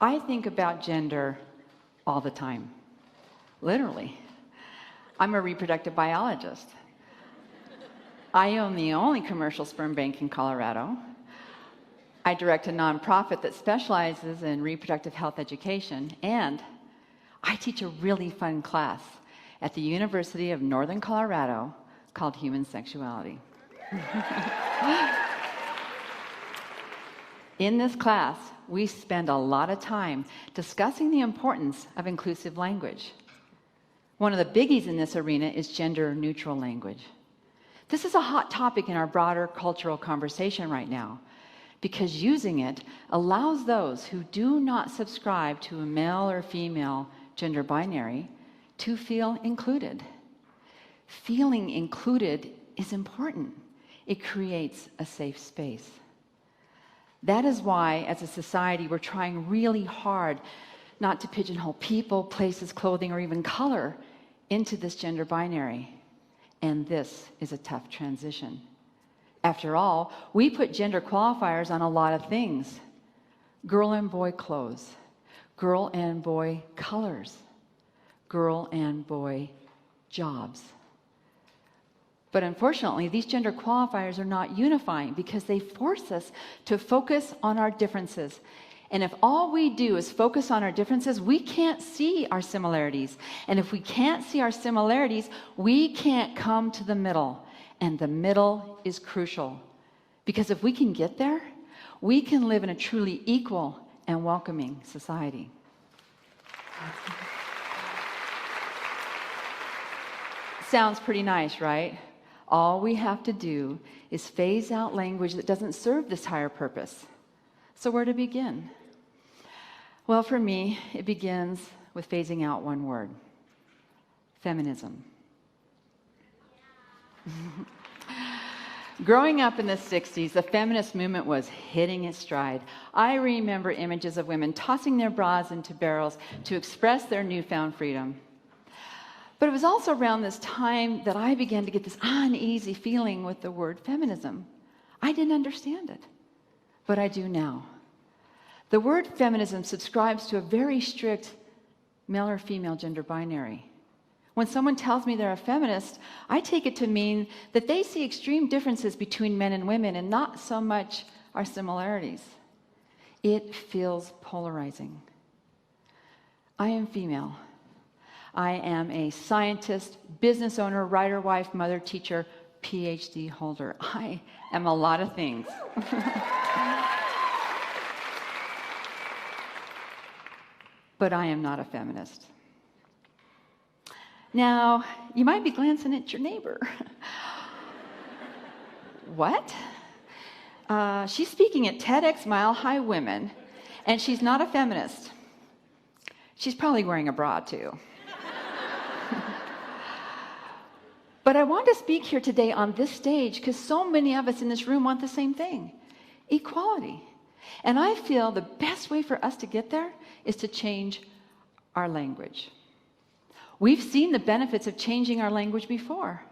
I think about gender all the time, literally. I'm a reproductive biologist. I own the only commercial sperm bank in Colorado. I direct a nonprofit that specializes in reproductive health education, and I teach a really fun class at the University of Northern Colorado called Human Sexuality. In this class, we spend a lot of time discussing the importance of inclusive language. One of the biggies in this arena is gender-neutral language. This is a hot topic in our broader cultural conversation right now, because using it allows those who do not subscribe to a male or female gender binary to feel included. Feeling included is important. It creates a safe space. That is why, as a society, we're trying really hard not to pigeonhole people, places, clothing, or even color into this gender binary. And this is a tough transition. After all, we put gender qualifiers on a lot of things. Girl and boy clothes, girl and boy colors, girl and boy jobs. But unfortunately, these gender qualifiers are not unifying because they force us to focus on our differences. And if all we do is focus on our differences, we can't see our similarities. And if we can't see our similarities, we can't come to the middle. And the middle is crucial. Because if we can get there, we can live in a truly equal and welcoming society. Sounds pretty nice, right? All we have to do is phase out language that doesn't serve this higher purpose. So where to begin? Well, for me, it begins with phasing out one word: feminism. Growing up in the 60s, the feminist movement was hitting its stride. I remember images of women tossing their bras into barrels to express their newfound freedom. But it was also around this time that I began to get this uneasy feeling with the word feminism. I didn't understand it, but I do now. The word feminism subscribes to a very strict male or female gender binary. When someone tells me they're a feminist, I take it to mean that they see extreme differences between men and women and not so much our similarities. It feels polarizing. I am female. I am a scientist, business owner, writer, wife, mother, teacher, PhD holder. I am a lot of things. But I am not a feminist. Now, you might be glancing at your neighbor. What? She's speaking at TEDx Mile High Women, and she's not a feminist. She's probably wearing a bra, too. But I want to speak here today on this stage because so many of us in this room want the same thing: equality. And I feel the best way for us to get there is to change our language. We've seen the benefits of changing our language before.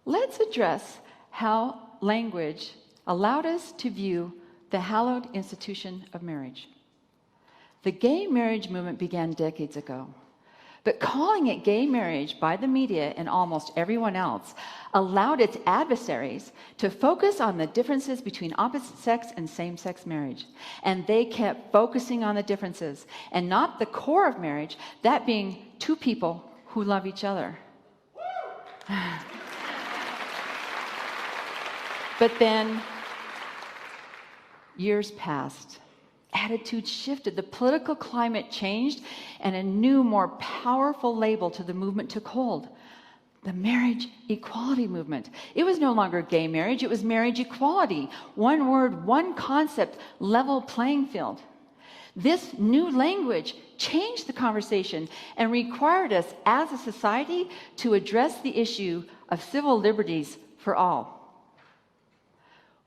Let's address how language allowed us to view the hallowed institution of marriage. The gay marriage movement began decades ago. But calling it gay marriage by the media and almost everyone else allowed its adversaries to focus on the differences between opposite sex and same-sex marriage. And they kept focusing on the differences and not the core of marriage, that being two people who love each other. But then years passed. Attitudes shifted, the political climate changed, and a new, more powerful label to the movement took hold: the marriage equality movement. It was no longer gay marriage, it was marriage equality. One word, one concept, level playing field. This new language changed the conversation and required us as a society to address the issue of civil liberties for all.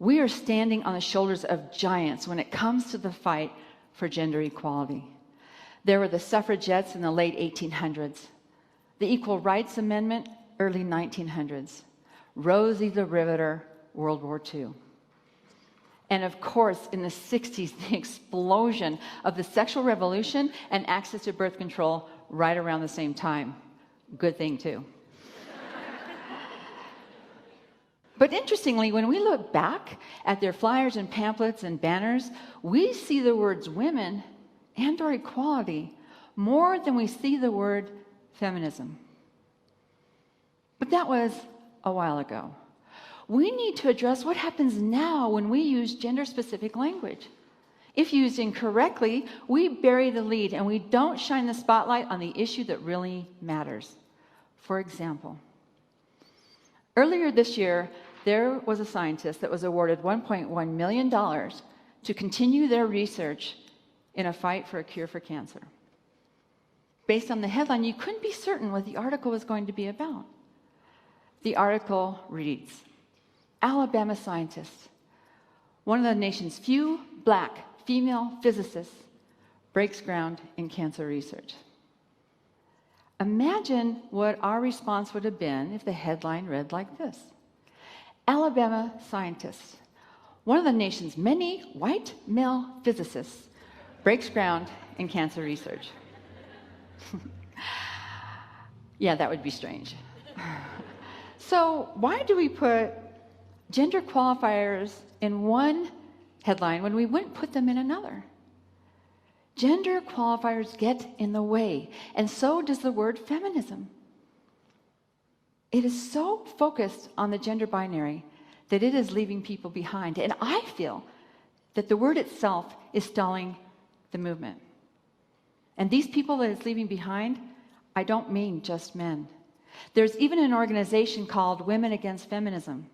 We are standing on the shoulders of giants when it comes to the fight for gender equality. There were the suffragettes in the late 1800s, the Equal Rights Amendment, early 1900s, Rosie the Riveter, World War II. And of course, in the 60s, the explosion of the sexual revolution and access to birth control right around the same time. Good thing, too. But interestingly, when we look back at their flyers and pamphlets and banners, we see the words women and or equality more than we see the word feminism. But that was a while ago. We need to address what happens now when we use gender-specific language. If used incorrectly, we bury the lead and we don't shine the spotlight on the issue that really matters. For example, earlier this year, there was a scientist that was awarded $1.1 million to continue their research in a fight for a cure for cancer. Based on the headline, you couldn't be certain what the article was going to be about. The article reads, Alabama scientist, one of the nation's few black female physicists, breaks ground in cancer research. Imagine what our response would have been if the headline read like this. Alabama scientist, one of the nation's many white male physicists, breaks ground in cancer research. Yeah, that would be strange. So why do we put gender qualifiers in one headline when we wouldn't put them in another? Gender qualifiers get in the way, and so does the word feminism. It is so focused on the gender binary that it is leaving people behind. And I feel that the word itself is stalling the movement. And these people that it's leaving behind, I don't mean just men. There's even an organization called Women Against Feminism.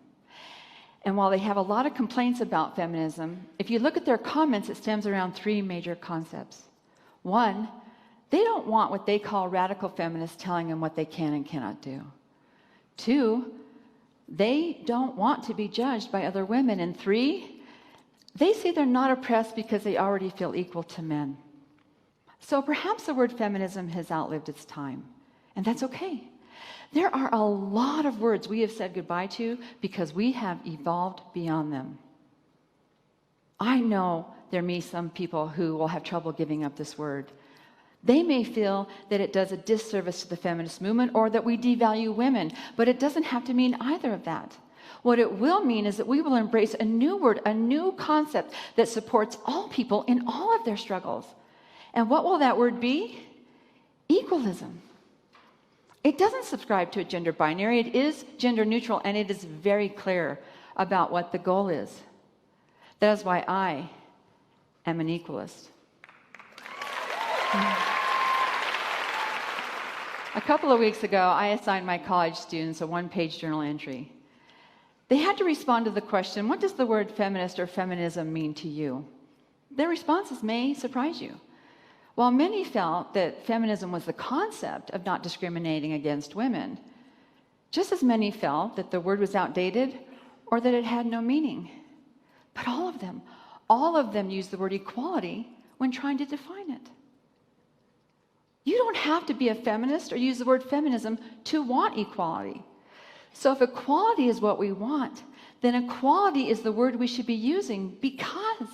And while they have a lot of complaints about feminism, if you look at their comments, it stems around three major concepts. One, they don't want what they call radical feminists telling them what they can and cannot do. Two, they don't want to be judged by other women. And three, they say they're not oppressed because they already feel equal to men. So perhaps the word feminism has outlived its time, and that's okay. There are a lot of words we have said goodbye to because we have evolved beyond them. I know there may be some people who will have trouble giving up this word. They may feel that it does a disservice to the feminist movement or that we devalue women, but it doesn't have to mean either of that. What it will mean is that we will embrace a new word, a new concept that supports all people in all of their struggles. And what will that word be? Equalism. It doesn't subscribe to a gender binary. It is gender neutral, and it is very clear about what the goal is. That is why I am an equalist. A couple of weeks ago, I assigned my college students a one-page journal entry. They had to respond to the question, what does the word feminist or feminism mean to you? Their responses may surprise you. While many felt that feminism was the concept of not discriminating against women, just as many felt that the word was outdated or that it had no meaning. But all of them used the word equality when trying to define it. You don't have to be a feminist or use the word feminism to want equality. So if equality is what we want, then equality is the word we should be using, because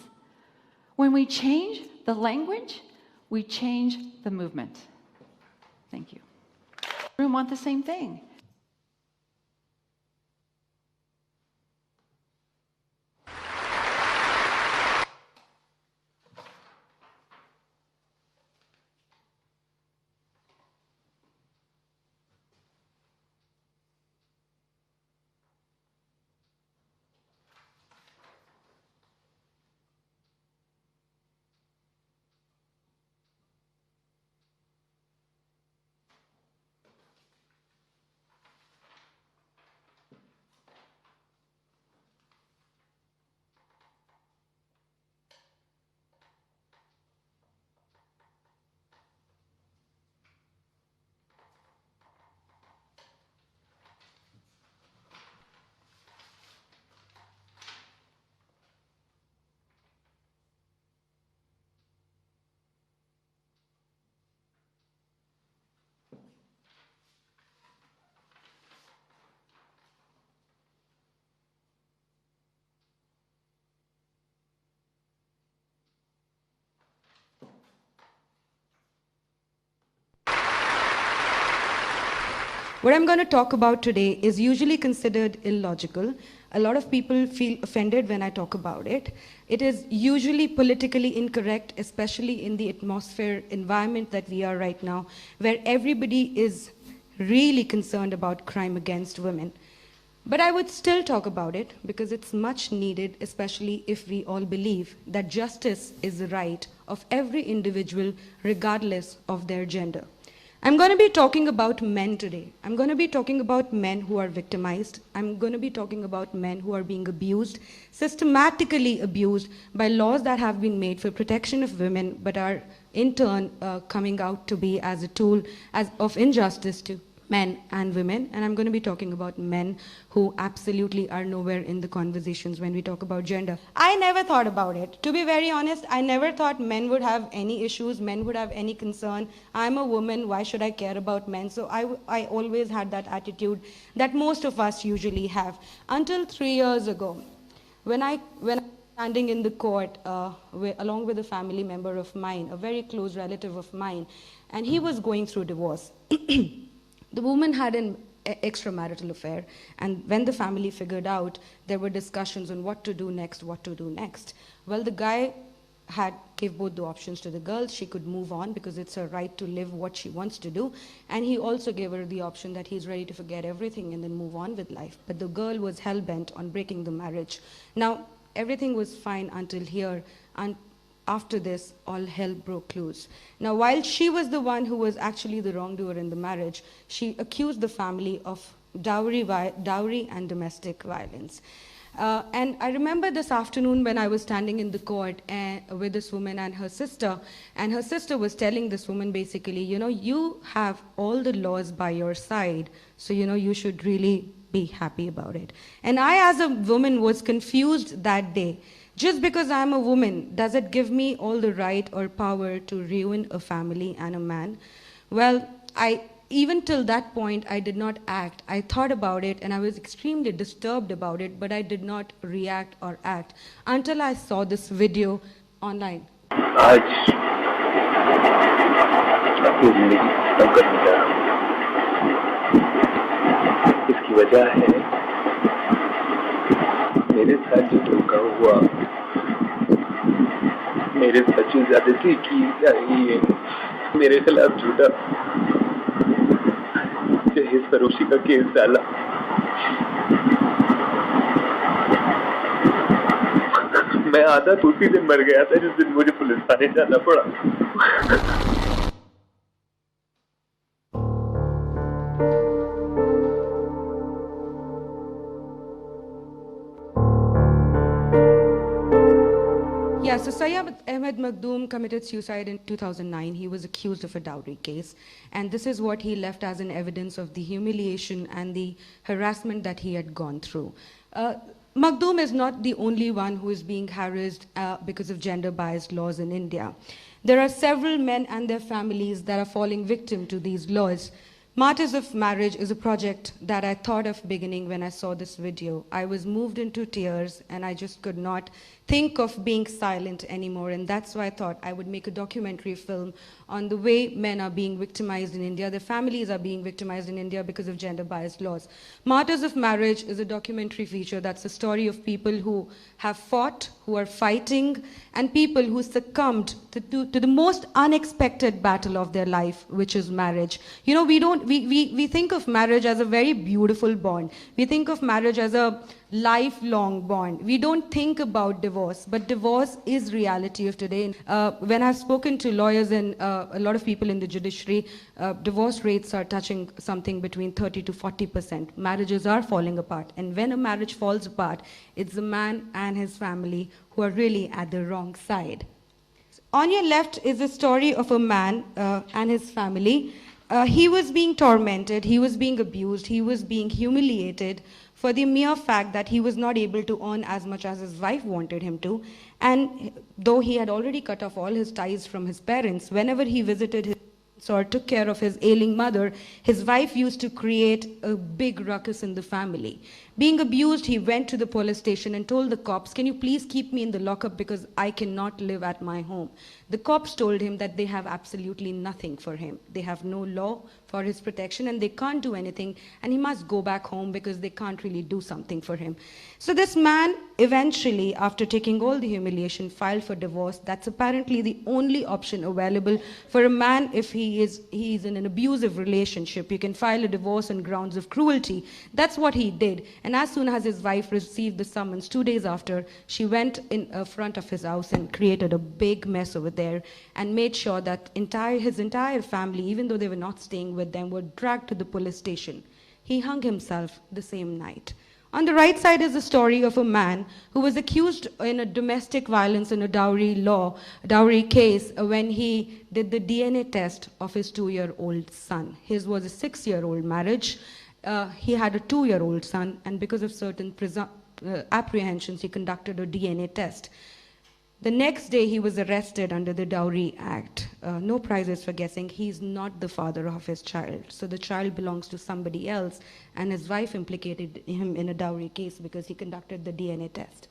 when we change the language, we change the movement. Thank you. We want the same thing. What I'm going to talk about today is usually considered illogical. A lot of people feel offended when I talk about it. It is usually politically incorrect, especially in the atmosphere environment that we are right now, where everybody is really concerned about crime against women. But I would still talk about it because it's much needed, especially if we all believe that justice is the right of every individual, regardless of their gender. I'm going to be talking about men today. I'm going to be talking about men who are victimized. I'm going to be talking about men who are being abused, systematically abused by laws that have been made for protection of women, but are in turn coming out to be as a tool of injustice to men and women. And I'm going to be talking about men who absolutely are nowhere in the conversations when we talk about gender. I never thought about it. To be very honest, I never thought men would have any issues, men would have any concern. I'm a woman, why should I care about men? So I always had that attitude that most of us usually have. Until 3 years ago, when I was standing in the court along with a family member of mine, a very close relative of mine, and he was going through divorce. The woman had an extramarital affair, and when the family figured out, there were discussions on what to do next. Well, the guy gave both the options to the girl. She could move on because it's her right to live what she wants to do, and he also gave her the option that he's ready to forget everything and then move on with life. But the girl was hell-bent on breaking the marriage. Now, everything was fine until here, and after this, all hell broke loose. Now, while she was the one who was actually the wrongdoer in the marriage, she accused the family of dowry and domestic violence. And I remember this afternoon when I was standing in the court with this woman and her sister was telling this woman basically, you have all the laws by your side, so you should really be happy about it. And I, as a woman, was confused that day. Just because I'm a woman, does it give me all the right or power to ruin a family and a man? Well, even till that point, I did not act. I thought about it and I was extremely disturbed about it, but I did not react or act until I saw this video online. आज अपनी जिंदगी खत्म करने जा रहा हूँ। इसकी वजह है मेरे साथ जो धोखा हुआ, मेरे साथ जो ज्यादती की जा रही है, मेरे खिलाफ झूठा जहेज फरोशी का केस डाला। मैं आधा तो उसी दिन मर गया था जिस दिन मुझे पुलिस थाने जाना पड़ा। Yeah, so Sayyid Ahmed Makhdoom committed suicide in 2009. He was accused of a dowry case. And this is what he left as an evidence of the humiliation and the harassment that he had gone through. Makhdoom is not the only one who is being harassed because of gender-biased laws in India. There are several men and their families that are falling victim to these laws. Martyrs of Marriage is a project that I thought of beginning when I saw this video. I was moved into tears and I just could not think of being silent anymore, and that's why I thought I would make a documentary film on the way men are being victimized in India, their families are being victimized in India because of gender-biased laws. Martyrs of Marriage is a documentary feature that's the story of people who have fought, who are fighting, and people who succumbed to the most unexpected battle of their life, which is marriage. We think of marriage as a very beautiful bond. We think of marriage as a lifelong bond. We don't think about divorce, but divorce is reality of today. When I've spoken to lawyers and a lot of people in the judiciary, divorce rates are touching something between 30 to 40%. Marriages are falling apart. And when a marriage falls apart, it's the man and his family who are really at the wrong side. On your left is a story of a man and his family. He was being tormented, he was being abused, he was being humiliated for the mere fact that he was not able to earn as much as his wife wanted him to. And though he had already cut off all his ties from his parents, whenever he visited his or took care of his ailing mother, his wife used to create a big ruckus in the family. Being abused, he went to the police station and told the cops, "Can you please keep me in the lockup because I cannot live at my home?" The cops told him that they have absolutely nothing for him. They have no law for his protection, and they can't do anything, and he must go back home because they can't really do something for him. So this man eventually, after taking all the humiliation, filed for divorce. That's apparently the only option available for a man if he is in an abusive relationship. You can file a divorce on grounds of cruelty. That's what he did. And as soon as his wife received the summons, 2 days after, she went in front of his house and created a big mess over there and made sure that his entire family, even though they were not staying with them, were dragged to the police station. He hung himself the same night. On the right side is the story of a man who was accused in a domestic violence in a dowry case when he did the DNA test of his 2-year-old son. His was a 6-year-old marriage. He had a 2-year-old son, and because of certain apprehensions, he conducted a DNA test. The next day, he was arrested under the Dowry Act. No prizes for guessing. He's not the father of his child. So the child belongs to somebody else, and his wife implicated him in a dowry case because he conducted the DNA test.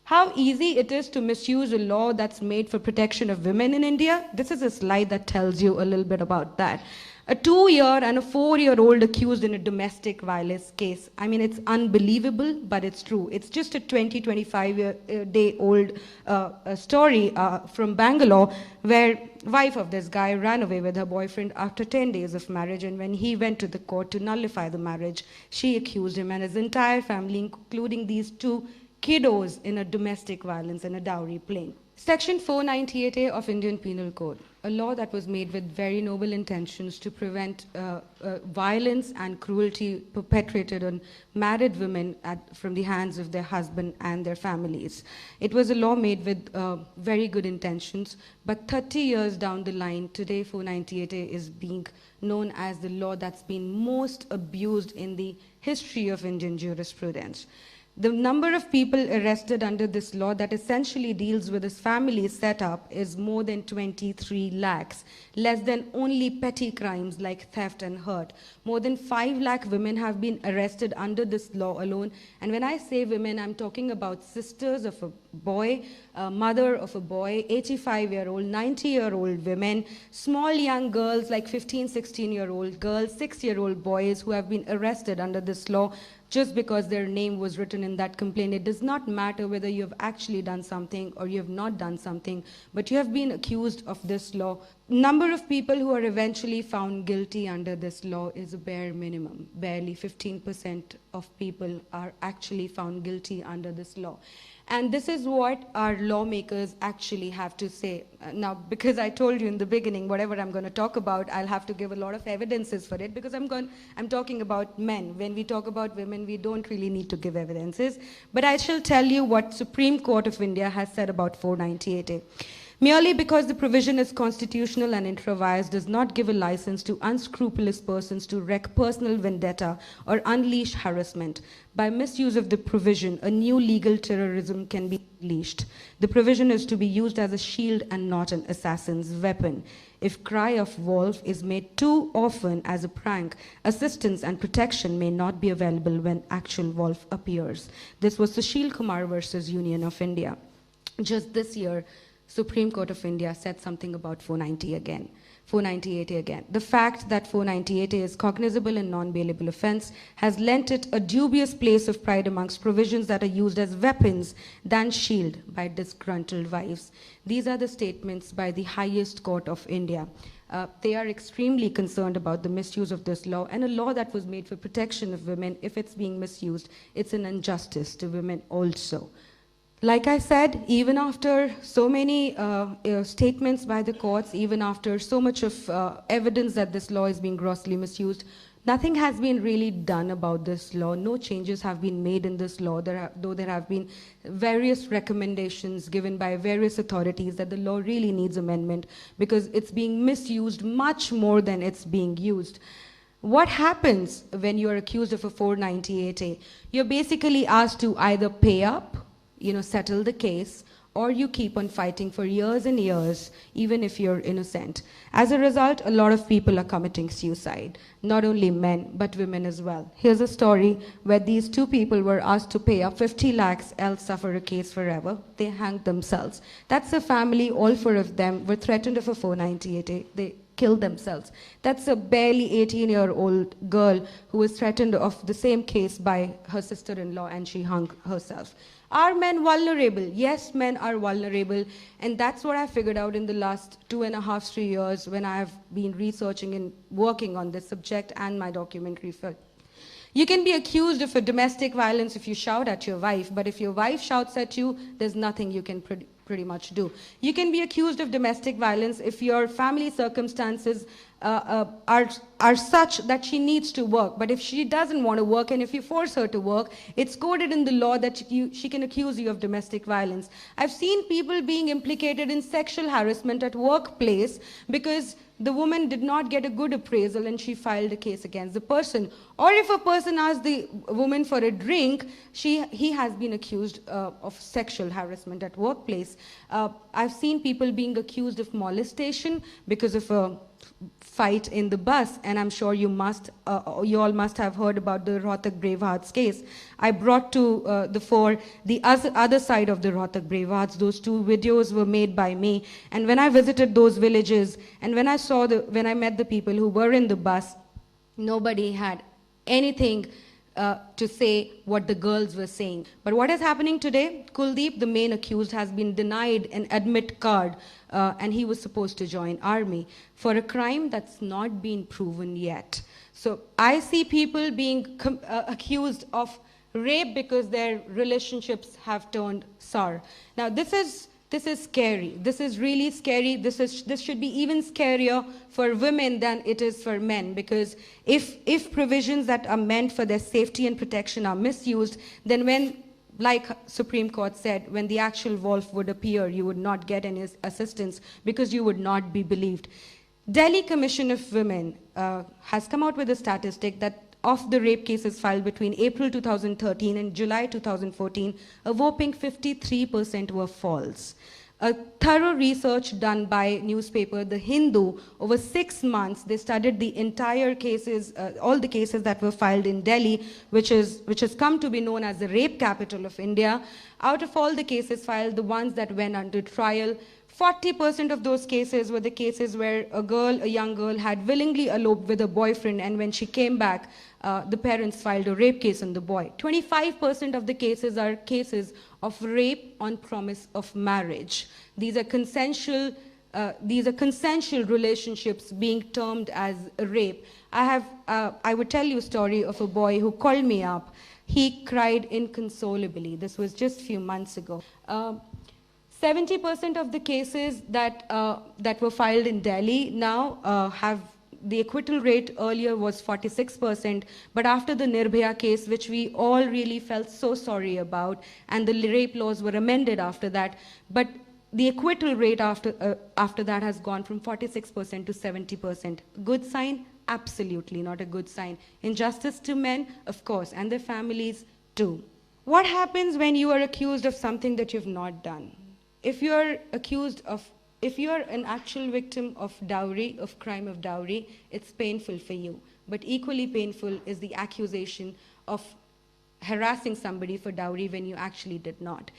How easy it is to misuse a law that's made for protection of women in India? This is a slide that tells you a little bit about that. A 2-year and a 4-year-old accused in a domestic violence case. I mean, it's unbelievable, but it's true. It's just a 25-day-old story from Bangalore, where wife of this guy ran away with her boyfriend after 10 days of marriage, and when he went to the court to nullify the marriage, she accused him and his entire family, including these 2 kiddos, in a domestic violence and a dowry claim. Section 498A of Indian Penal Code, a law that was made with very noble intentions to prevent violence and cruelty perpetrated on married women from the hands of their husband and their families. It was a law made with very good intentions, but 30 years down the line, today 498A is being known as the law that's been most abused in the history of Indian jurisprudence. The number of people arrested under this law that essentially deals with this family setup is more than 23 lakhs, less than only petty crimes like theft and hurt. More than 5 lakh women have been arrested under this law alone. And when I say women, I'm talking about sisters of a boy, mother of a boy, 85-year-old, 90-year-old women, small young girls like 15, 16-year-old girls, 6-year-old boys who have been arrested under this law just because their name was written in that complaint. It does not matter whether you have actually done something or you have not done something, but you have been accused of this law. Number of people who are eventually found guilty under this law is a bare minimum. Barely 15% of people are actually found guilty under this law. And this is what our lawmakers actually have to say. Now, because I told you in the beginning, whatever I'm going to talk about, I'll have to give a lot of evidences for it, because I'm talking about men. When we talk about women, we don't really need to give evidences. But I shall tell you what Supreme Court of India has said about 498A. Merely because the provision is constitutional and intra-vires does not give a license to unscrupulous persons to wreak personal vendetta or unleash harassment. By misuse of the provision, a new legal terrorism can be unleashed. The provision is to be used as a shield and not an assassin's weapon. If cry of wolf is made too often as a prank, assistance and protection may not be available when actual wolf appears. This was Sushil Kumar versus Union of India. Just this year, Supreme Court of India said something about 498A again. The fact that 498A is cognizable and non-bailable offense has lent it a dubious place of pride amongst provisions that are used as weapons than shield by disgruntled wives. These are the statements by the highest court of India. They are extremely concerned about the misuse of this law, and a law that was made for protection of women, if it's being misused, it's an injustice to women also. Like I said, even after so many statements by the courts, even after so much of evidence that this law is being grossly misused, nothing has been really done about this law. No changes have been made in this law, though there have been various recommendations given by various authorities that the law really needs amendment because it's being misused much more than it's being used. What happens when you're accused of a 498A? You're basically asked to either pay up, settle the case, or you keep on fighting for years and years, even if you're innocent. As a result, a lot of people are committing suicide, not only men, but women as well. Here's a story where these 2 people were asked to pay up 50 lakhs, else suffer a case forever. They hanged themselves. That's a family, all 4 of them were threatened of a 498A. They kill themselves. That's a barely 18-year-old girl who was threatened of the same case by her sister-in-law, and she hung herself. Are men vulnerable? Yes, men are vulnerable, and that's what I figured out in the last 2.5, 3 years when I have been researching and working on this subject and my documentary film. You can be accused of a domestic violence if you shout at your wife, but if your wife shouts at you, there's nothing you can pretty much do. You can be accused of domestic violence if your family circumstances are such that she needs to work. But if she doesn't want to work and if you force her to work, it's coded in the law that she can accuse you of domestic violence. I've seen people being implicated in sexual harassment at workplace because the woman did not get a good appraisal and she filed a case against the person. Or if a person asks the woman for a drink, he has been accused of sexual harassment at workplace. I've seen people being accused of molestation because of a fight in the bus, and I'm sure you all must have heard about the Rohtak Bravehearts case. I brought to the fore the other side of the Rohtak Bravehearts. Those 2 videos were made by me, and when I visited those villages and when I met the people who were in the bus, nobody had anything to say what the girls were saying. But what is happening today? Kuldeep, the main accused, has been denied an admit card, and he was supposed to join army for a crime that's not been proven yet. So I see people being accused of rape because their relationships have turned sour. Now this is scary. This is really scary. This should be even scarier for women than it is for men, because if provisions that are meant for their safety and protection are misused, then when, like Supreme Court said, when the actual wolf would appear, you would not get any assistance because you would not be believed. Delhi Commission of Women has come out with a statistic that of the rape cases filed between April 2013 and July 2014, a whopping 53% were false. A thorough research done by newspaper The Hindu, over 6 months, they studied the entire cases, all the cases that were filed in Delhi, which has come to be known as the rape capital of India. Out of all the cases filed, the ones that went under trial, 40% of those cases were the cases where a young girl had willingly eloped with a boyfriend, and when she came back, the parents filed a rape case on the boy. 25% of the cases are cases of rape on promise of marriage. These are consensual relationships being termed as rape. I would tell you a story of a boy who called me up. He cried inconsolably. This was just a few months ago. 70% of the cases that were filed in Delhi now have the acquittal rate. Earlier was 46%, but after the Nirbhaya case, which we all really felt so sorry about, and the rape laws were amended after that, but the acquittal rate after that has gone from 46% to 70%. Good sign? Absolutely not a good sign. Injustice to men, of course, and their families too. What happens when you are accused of something that you've not done? If you're an actual victim of dowry, of crime of dowry, it's painful for you. But equally painful is the accusation of harassing somebody for dowry when you actually did not.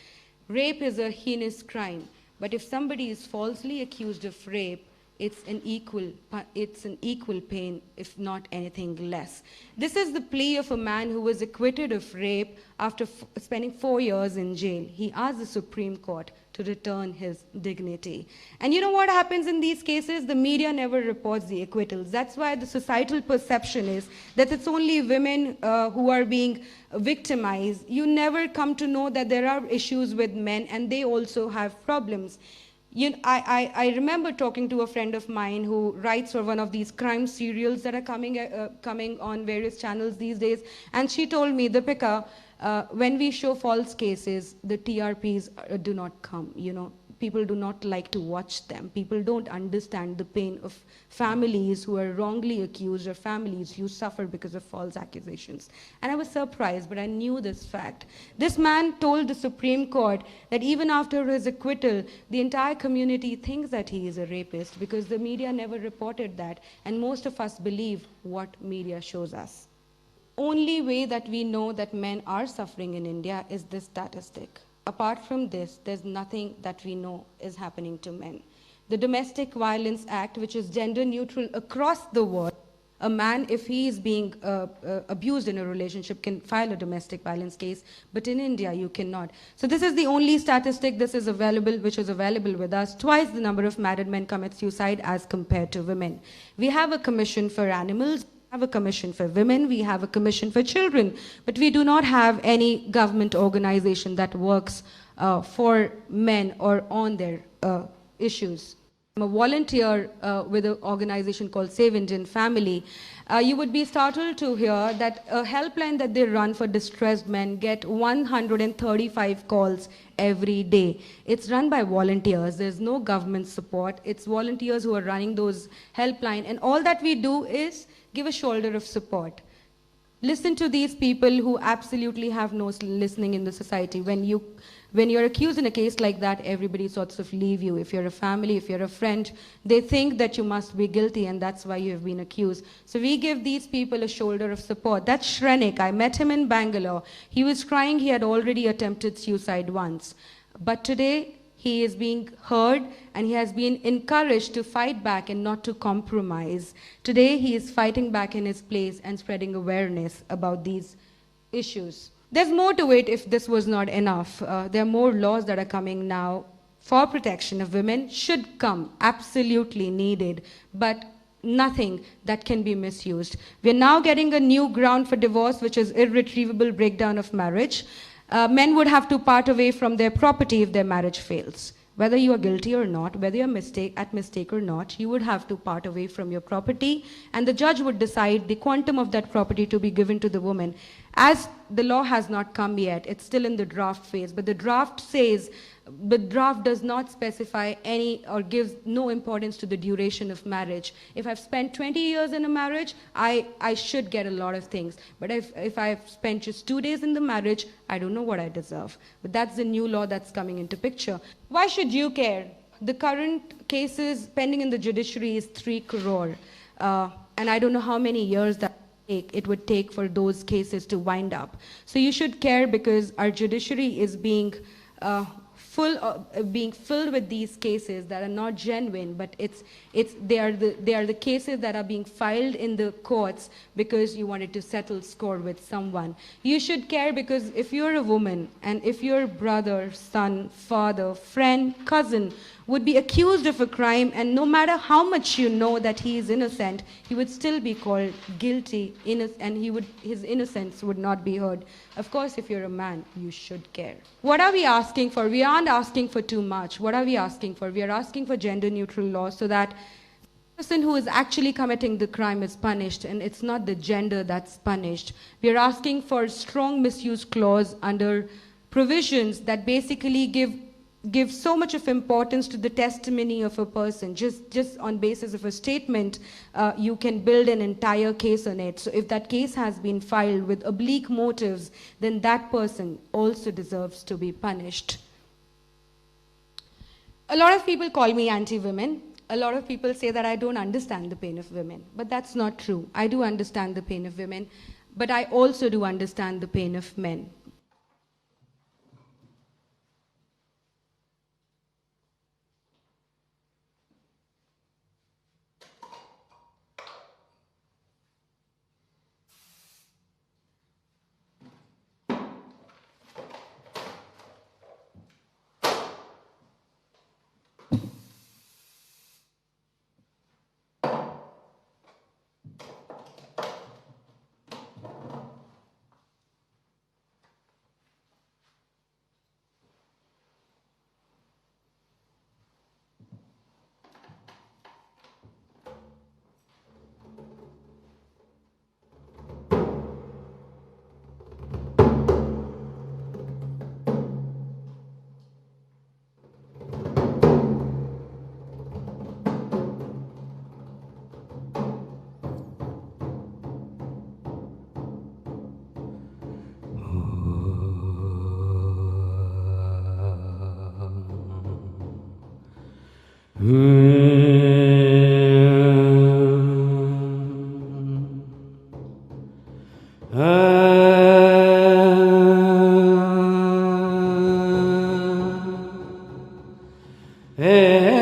Rape is a heinous crime, but if somebody is falsely accused of rape, it's an equal pain, if not anything less. This is the plea of a man who was acquitted of rape after spending 4 years in jail. He asked the Supreme Court to return his dignity. And you know what happens in these cases? The media never reports the acquittals. That's why the societal perception is that it's only women who are being victimized. You never come to know that there are issues with men, and they also have problems. I remember talking to a friend of mine who writes for one of these crime serials that are coming on various channels these days, and she told me, Deepika, when we show false cases, the TRPs do not come. People do not like to watch them. People don't understand the pain of families who are wrongly accused, or families who suffer because of false accusations. And I was surprised, but I knew this fact. This man told the Supreme Court that even after his acquittal, the entire community thinks that he is a rapist because the media never reported that, and most of us believe what media shows us. Only way that we know that men are suffering in India is this statistic. Apart from this, there's nothing that we know is happening to men. The Domestic Violence Act, which is gender neutral across the world. A man, if he is being abused in a relationship, can file a domestic violence case, but in India, you cannot. So this is the only statistic which is available with us. Twice the number of married men commit suicide as compared to women. We have a commission for animals, we have a commission for women, we have a commission for children, but we do not have any government organization that works for men or on their issues. I'm a volunteer with an organization called Save Indian Family. You would be startled to hear that a helpline that they run for distressed men get 135 calls every day. It's run by volunteers. There's no government support. It's volunteers who are running those helpline. And all that we do is give a shoulder of support. Listen to these people who absolutely have no listening in the society. When you're accused in a case like that, everybody sorts of leave you. If you're a family, if you're a friend, they think that you must be guilty and that's why you have been accused. So we give these people a shoulder of support. That's Shrenik. I met him in Bangalore. He was crying. He had already attempted suicide once. But today, he is being heard and he has been encouraged to fight back and not to compromise. Today, he is fighting back in his place and spreading awareness about these issues. There's more to it if this was not enough. There are more laws that are coming now for protection of women, should come, absolutely needed, but nothing that can be misused. We're now getting a new ground for divorce, which is irretrievable breakdown of marriage. Men would have to part away from their property if their marriage fails. Whether you are guilty or not, whether you're at mistake or not, you would have to part away from your property, and the judge would decide the quantum of that property to be given to the woman. As the law has not come yet, it's still in the draft phase, but the draft does not specify any or gives no importance to the duration of marriage. If I've spent 20 years in a marriage, I should get a lot of things. But if I've spent just 2 days in the marriage, I don't know what I deserve. But that's the new law that's coming into picture. Why should you care? The current cases pending in the judiciary is 3 crore. And I don't know how many years that it would take for those cases to wind up. So you should care because our judiciary is being filled with these cases that are not genuine, but they are the cases that are being filed in the courts because you wanted to settle score with someone. You should care because if you're a woman and if your brother, son, father, friend, cousin would be accused of a crime, and no matter how much you know that he is innocent, he would still be called guilty, and his innocence would not be heard. Of course, if you're a man, you should care. What are we asking for? We aren't asking for too much. What are we asking for? We are asking for gender-neutral laws so that the person who is actually committing the crime is punished, and it's not the gender that's punished. We are asking for strong misuse clause under provisions that basically give so much of importance to the testimony of a person. Just on basis of a statement, you can build an entire case on it. So if that case has been filed with oblique motives, then that person also deserves to be punished. A lot of people call me anti-women. A lot of people say that I don't understand the pain of women, but that's not true. I do understand the pain of women, but I also do understand the pain of men. Hey